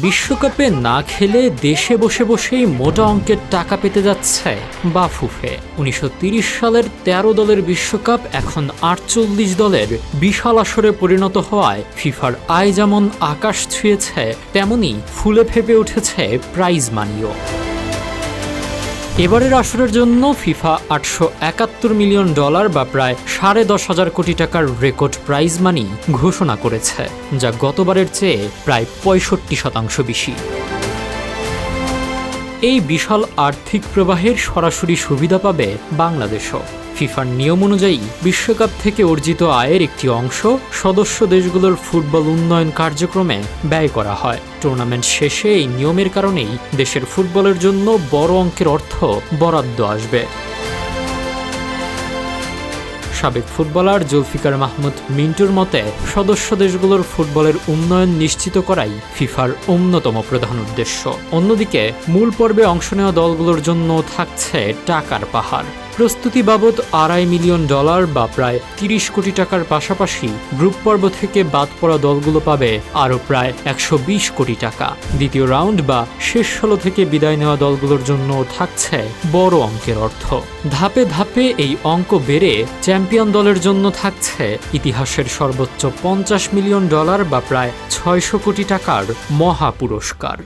বিশ্বকাপে না খেলে দেশে বসে বসেই মোটা অঙ্কের টাকা পেতে যাচ্ছে বাফুফে। ১৯৩০ সালের ১৩ দলের বিশ্বকাপ এখন ৪৮ দলের বিশাল আসরে পরিণত হওয়ায় ফিফার আয় যেমন আকাশ ছুঁয়েছে, তেমনি ফুলে ফেপে উঠেছে প্রাইজ মানিও। এবারের আসরের জন্য ফিফা $৮৭১ মিলিয়ন বা প্রায় ১০,৫০০ কোটি টাকার রেকর্ড প্রাইজ মানি ঘোষণা করেছে, যা গতবারের চেয়ে প্রায় ৬৫% বেশি। এই বিশাল আর্থিক প্রবাহের সরাসরি সুবিধা পাবে বাংলাদেশও। ফিফার নিয়ম অনুযায়ী বিশ্বকাপ থেকে অর্জিত আয়ের একটি অংশ সদস্য দেশগুলোর ফুটবল উন্নয়ন কার্যক্রমে ব্যয় করা হয়। টুর্নামেন্ট শেষে এই নিয়মের কারণেই দেশের ফুটবলের জন্য বড় অঙ্কের অর্থ বরাদ্দ আসবে। সাবেক ফুটবলার জুলফিকার মাহমুদ মিন্টুর মতে, সদস্য দেশগুলোর ফুটবলের উন্নয়ন নিশ্চিত করাই ফিফার অন্যতম প্রধান উদ্দেশ্য। অন্যদিকে মূল পর্বে অংশ নেওয়া দলগুলোর জন্য থাকছে টাকার পাহাড়। প্রস্তুতি বাবদ $২.৫ মিলিয়ন বা প্রায় ৩০ কোটি টাকার পাশাপাশি গ্রুপ পর্ব থেকে বাদ পড়া দলগুলো পাবে আরও প্রায় ১২০ কোটি টাকা। দ্বিতীয় রাউন্ড বা শেষ ১৬ থেকে বিদায় নেওয়া দলগুলোর জন্য থাকছে বড় অঙ্কের অর্থ। ধাপে ধাপে এই অঙ্ক বেড়ে চ্যাম্পিয়ন দলের জন্য থাকছে ইতিহাসের সর্বোচ্চ $৫০ মিলিয়ন বা প্রায় ৬০০ কোটি টাকার মহা পুরস্কার।